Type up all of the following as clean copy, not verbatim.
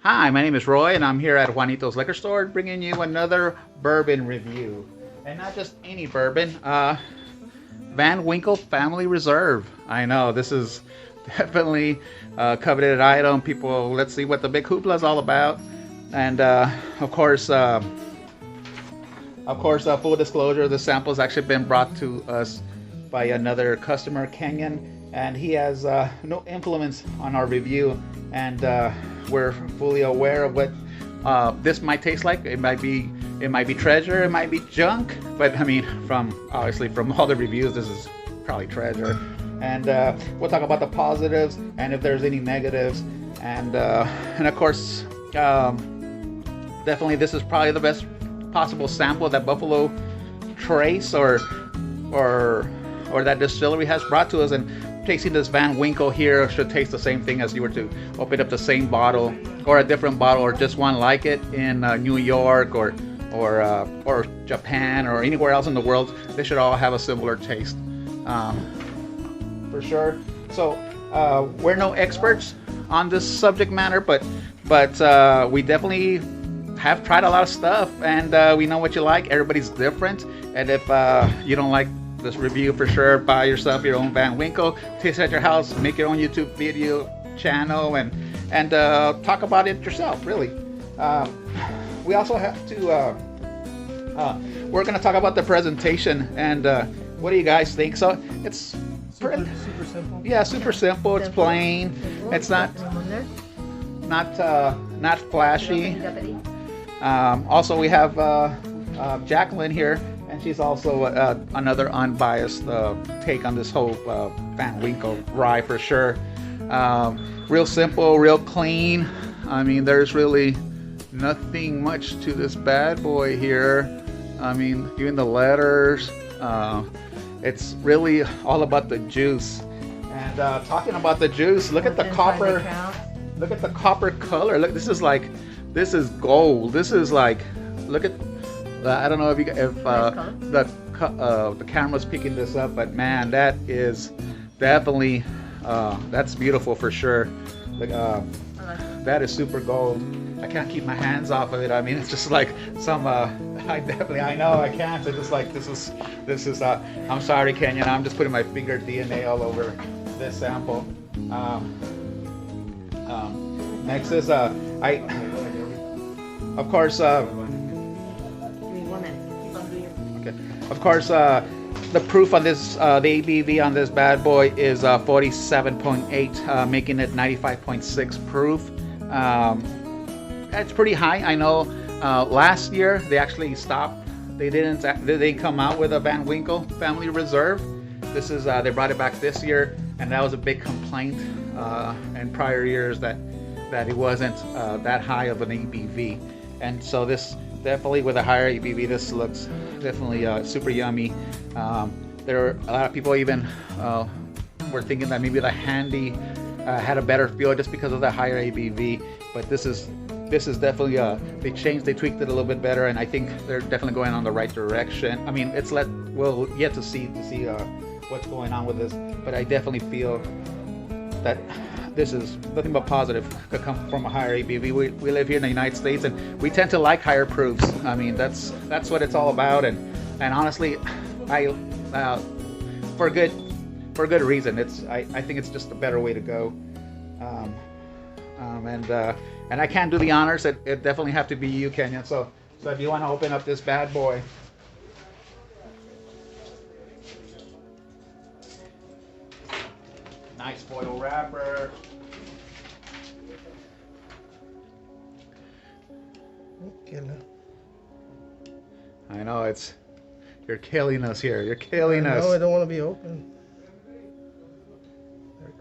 Hi, my name is Roy, and I'm here at Juanito's Liquor Store bringing you another bourbon review. And not just any bourbon, Van Winkle Family Reserve. I know, this is definitely a coveted item. People, let's see what the big hoopla is all about. And full disclosure, the sample has actually been brought to us by another customer, Kenyon, and he has no influence on our review. And we're fully aware of what this might taste like. It might be treasure, it might be junk, but I mean, obviously from all the reviews, this is probably treasure. And we'll talk about the positives and if there's any negatives, and of course, definitely this is probably the best possible sample that Buffalo Trace or that distillery has brought to us. And tasting this Van Winkle here should taste the same thing as you were to open up the same bottle or a different bottle or just one like it in New York or Japan or anywhere else in the world. They should all have a similar taste, for sure. So we're no experts on this subject matter, but we definitely have tried a lot of stuff, and we know what you like. Everybody's different, and if you don't like this review, for sure buy yourself your own Van Winkle, taste it at your house, make your own YouTube video channel, and talk about it yourself. Really, we also have to. We're going to talk about the presentation, and what do you guys think? So it's super simple. Yeah, super simple. It's plain. It's not flashy. Also, we have Jacqueline here, and she's also another unbiased take on this whole Van Winkle rye, for sure. Real simple, real clean. I mean, there's really nothing much to this bad boy here. I mean, even the letters. It's really all about the juice. And talking about the juice, look at the copper. Look at the copper color. Look, this is gold. This is like, look at, I don't know if the camera's picking this up, but man, that is definitely, that's beautiful for sure. Like, that is super gold. I can't keep my hands off of it. I mean, it's just like some, I know I can't. It's just like, this is, I'm sorry, Kenyon. I'm just putting my finger DNA all over this sample. Next is of course, the proof on this, the ABV on this bad boy is 47.8, making it 95.6 proof. That's pretty high. I know. Last year they actually stopped. They didn't come out with a Van Winkle Family Reserve. This is they brought it back this year, and that was a big complaint in prior years that it wasn't that high of an ABV. And so this definitely, with a higher ABV, this looks definitely super yummy. There are a lot of people even were thinking that maybe the Handy had a better feel just because of the higher ABV, but this is definitely they tweaked it a little bit better, and I think they're definitely going on the right direction. I mean, we'll yet to see what's going on with this, but I definitely feel that this is nothing but positive could come from a higher ABV. We live here in the United States, and we tend to like higher proofs. I mean, that's what it's all about, and honestly, for good reason. I think it's just a better way to go. And I can't do the honors. It definitely have to be you, Kenyon. So if you want to open up this bad boy. Nice foil wrapper. I know, you're killing us here. You're killing us. No, I don't want to be open. There it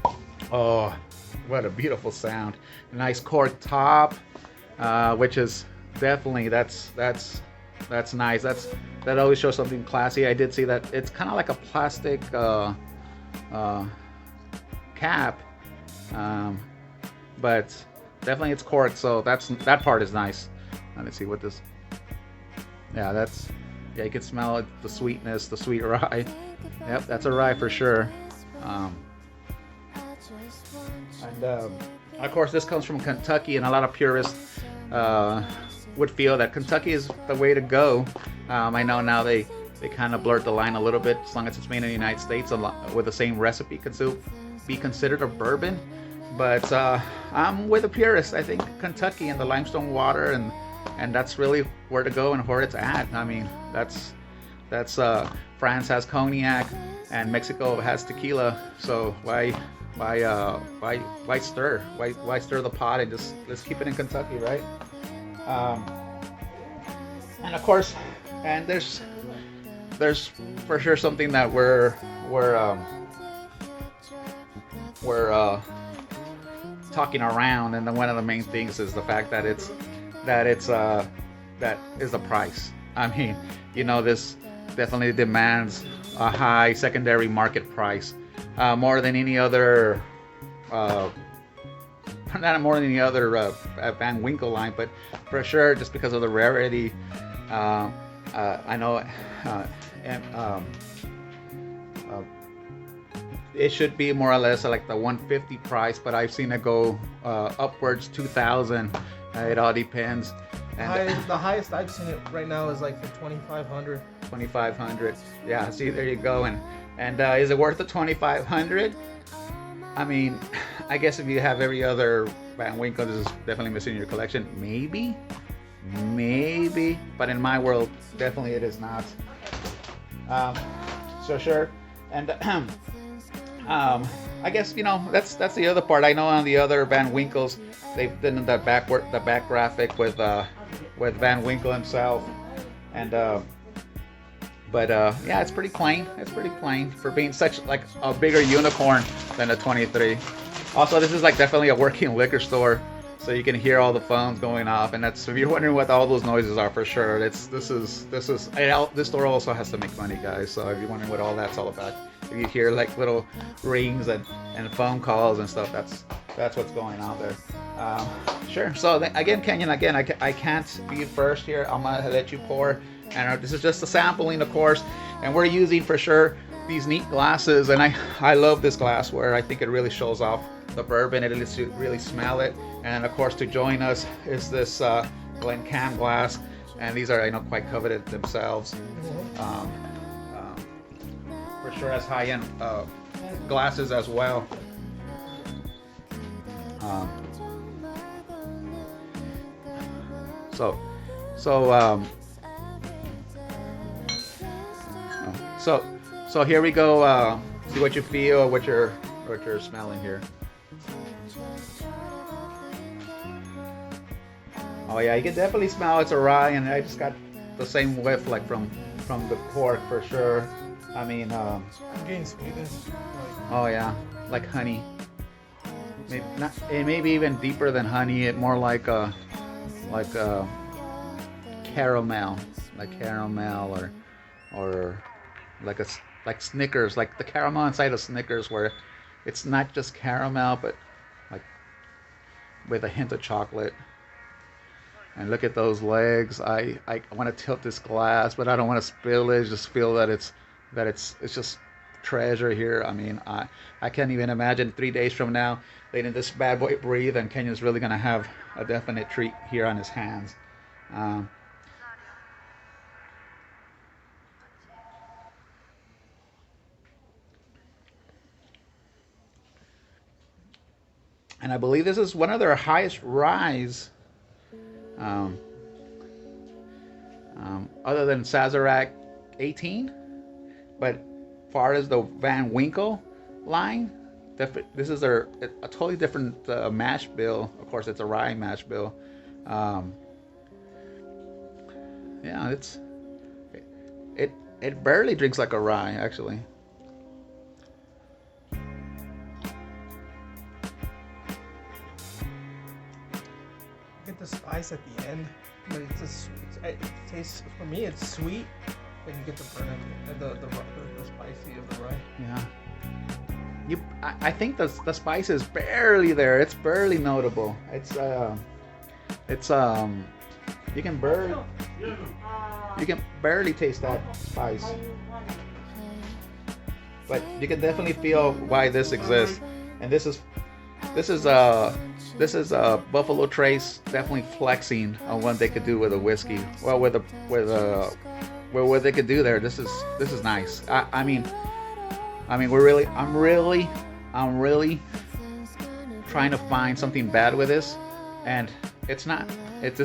goes. Oh, what a beautiful sound. Nice cork top, which is definitely, that's nice. That always shows something classy. I did see that it's kind of like a plastic cap, but definitely it's cork, so that part is nice. Let's see what this. Yeah, Yeah, you can smell it, the sweetness, the sweet rye. Yep, that's a rye for sure. Um, and of course, this comes from Kentucky, and a lot of purists would feel that Kentucky is the way to go. I know now they kind of blurred the line a little bit. As long as it's made in the United States with the same recipe, can still be considered a bourbon. But I'm with the purists. I think Kentucky and the limestone water, and that's really where to go and where it's at. I mean, that's France has cognac and Mexico has tequila. So why stir? Why stir the pot and just let's keep it in Kentucky, right? And of course, and there's for sure something that we're talking around, and then one of the main things is the fact that that is the price. I mean, you know, this definitely demands a high secondary market price, more than any other not more than any other Van Winkle line, but for sure just because of the rarity. I know it should be more or less like the 150 price, but I've seen it go upwards 2,000. It all depends. And the highest I've seen it right now is like for 2,500. 2,500. Yeah. See, there you go. And is it worth the 2,500? I mean, I guess if you have every other Van Winkle, this is definitely missing in your collection. Maybe, but in my world, definitely it is not. So sure, and I guess, you know, that's the other part. I know on the other Van Winkles, they've done the back graphic with Van Winkle himself, and yeah, it's pretty plain. It's pretty plain for being such like a bigger unicorn than a 23. Also, this is like definitely a working liquor store, so you can hear all the phones going off, and that's, if you're wondering what all those noises are, for sure. This store also has to make money, guys. So if you're wondering what all that's all about, if you hear like little rings and phone calls and stuff, that's what's going on there. Sure. So again, Kenyon, I can't be first here. I'm gonna let you pour, and this is just a sampling, of course, and we're using for sure these neat glasses, and I love this glassware. I think it really shows off the bourbon. It lets you really smell it. And of course, to join us is this Glencam glass, and these are, I know, quite coveted themselves. For sure, as high-end glasses as well. So here we go. See what you feel, what you're smelling here. Oh yeah, you can definitely smell it's a rye, and I just got the same whiff like from the cork for sure. I mean, I'm getting sweetness. Oh yeah, like honey. Maybe even deeper than honey. It more like caramel, or like Snickers, like the caramel inside of Snickers, where it's not just caramel, but like with a hint of chocolate. And look at those legs. I want to tilt this glass, but I don't want to spill it. Just feel that it's just treasure here. I mean, I can't even imagine 3 days from now letting this bad boy breathe, and Kenyon's really gonna have a definite treat here on his hands. And I believe this is one of their highest ryes, other than Sazerac 18. But far as the Van Winkle line, this is a totally different mash bill. Of course, it's a rye mash bill. Yeah, it barely drinks like a rye, actually. Get the spice at the end, but it tastes, for me, it's sweet, but you get the burn the spicy of the rye. Yeah. I think the spice is barely there. It's barely notable. It's you can You can barely taste that spice, but you can definitely feel why this exists. And this is Buffalo Trace definitely flexing on what they could do with a whiskey. Well, what they could do there. This is nice. I mean, I'm really trying to find something bad with this, and it's not. This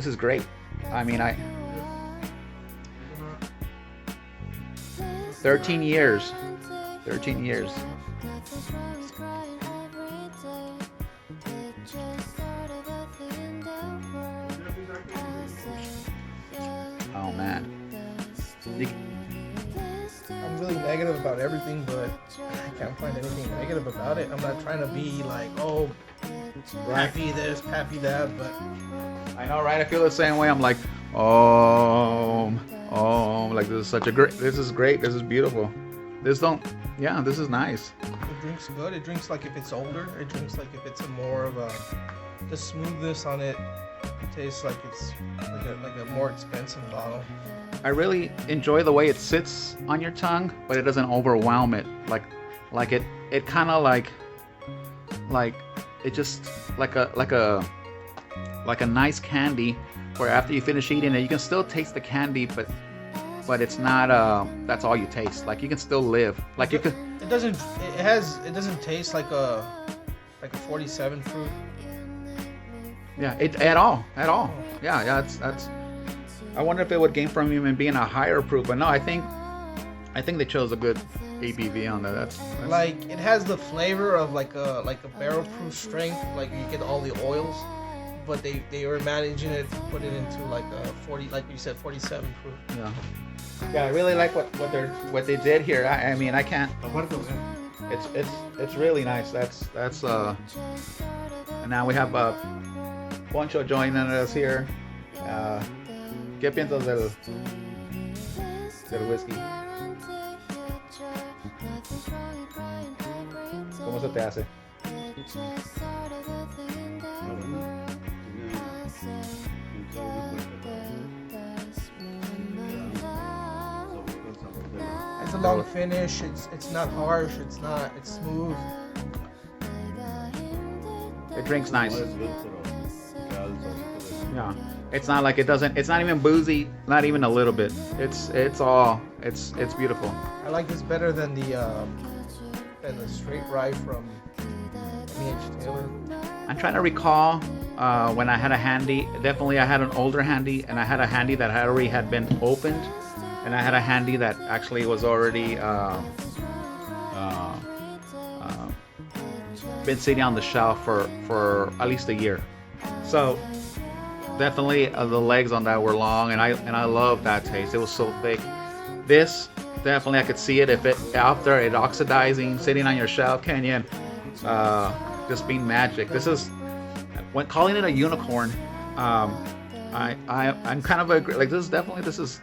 is great. I mean, 13 years. 13 years. Oh man. I'm really negative about everything, but I can't find anything negative about it. I'm not trying to be like, oh, happy this, happy that, but I know, right? I feel the same way. I'm like, like this is great. This is beautiful. This is nice. It drinks good. It drinks like if it's older. It drinks like if it's a more of the smoothness on it. It tastes like it's like a more expensive bottle. I really enjoy the way it sits on your tongue, but it doesn't overwhelm it. Like it kind of like it just like a nice candy, where after you finish eating it, you can still taste the candy, but it's not that's all you taste. Like you can still live. Like you could. It doesn't taste like a 47 fruit. Yeah, at all. Yeah. That's. I wonder if it would gain from even being a higher proof, but no, I think they chose a good ABV on that. That's like it has the flavor of like a barrel proof strength. Like you get all the oils, but they were managing it to put it into like a 40, like you said, 47 proof. Yeah, I really like what they did here. I mean, I can't. It's really nice. That's and now we have Poncho joining us here. ¿Qué piensas del whisky? ¿Cómo se te hace? It's a long finish. It's not harsh. It's smooth. It drinks nice. Yeah. It's not like it's not even boozy, not even a little bit. It's beautiful. I like this better than the straight rye from M.H. Taylor. I'm trying to recall when I had a handy. Definitely I had an older handy, and I had a handy that already had been opened, and I had a handy that actually was already been sitting on the shelf for at least a year. So definitely the legs on that were long, and I love that taste. It was so thick. This definitely I could see it after it oxidizing, sitting on your shelf, Kenyon, just being magic. This is when calling it a unicorn. I'm kind of agree. Like this is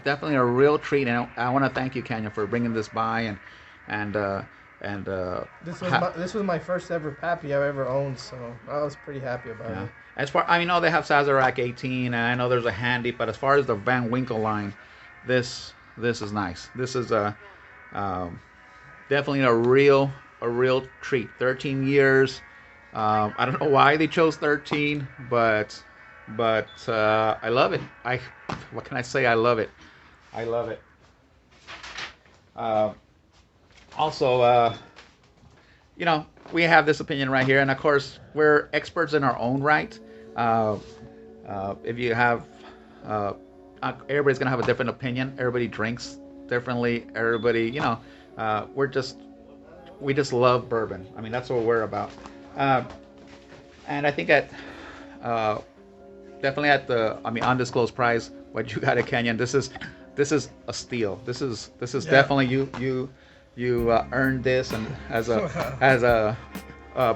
definitely a real treat, and I want to thank you, Kenyon, for bringing this by and this was my first ever Pappy I've ever owned, so I was pretty happy about it. As far I know, they have Sazerac 18, and I know there's a handy, but as far as the Van Winkle line, this is nice. This is definitely a real treat. 13 years. I don't know why they chose 13, but I love it. What can I say? I love it. Also, we have this opinion right here, and of course, we're experts in our own right. If you have, everybody's gonna have a different opinion. Everybody drinks differently. Everybody, we just love bourbon. I mean, that's what we're about. And I think definitely at the undisclosed price, what you got at Kenyon, this is a steal. This is definitely you earned this, and as a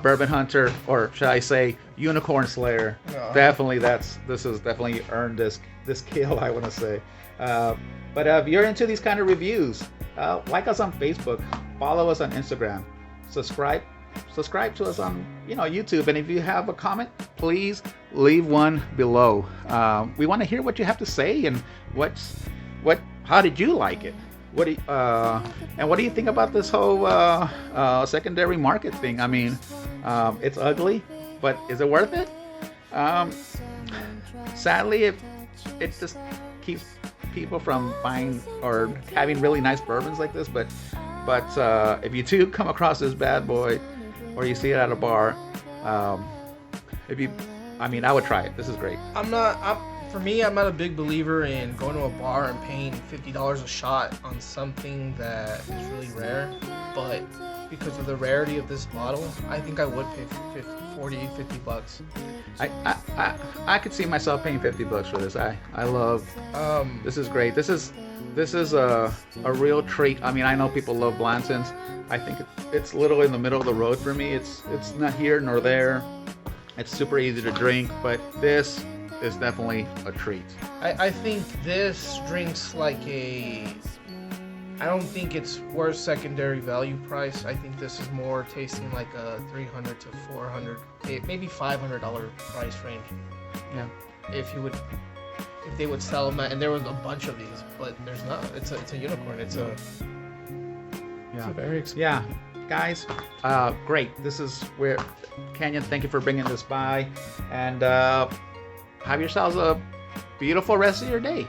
bourbon hunter, or should I say unicorn slayer, definitely this is definitely earned this kill, I want to say. But if you're into these kind of reviews, like us on Facebook, follow us on Instagram, subscribe subscribe to us on YouTube, and if you have a comment, please leave one below. We want to hear what you have to say, and how did you like it? And what do you think about this whole secondary market thing? I mean, it's ugly, but is it worth it? Sadly, it just keeps people from buying or having really nice bourbons like this. But if you do come across this bad boy, or you see it at a bar, I would try it. This is great. For me, I'm not a big believer in going to a bar and paying $50 a shot on something that is really rare. But because of the rarity of this bottle, I think I would pay $50. I could see myself paying $50 for this. I love. This is great. This is a real treat. I mean, I know people love Blansons. I think it's a little in the middle of the road for me. It's not here nor there. It's super easy to drink, but this is definitely a treat. I think this drinks like I don't think it's worth secondary value price. I think this is more tasting like a $300 to $400, maybe $500 price range. Yeah. If they would sell them, and there was a bunch of these, but there's not. It's a unicorn. It's a very expensive. Yeah, guys, great. This is where Canyon. Thank you for bringing this by, and have yourselves a beautiful rest of your day.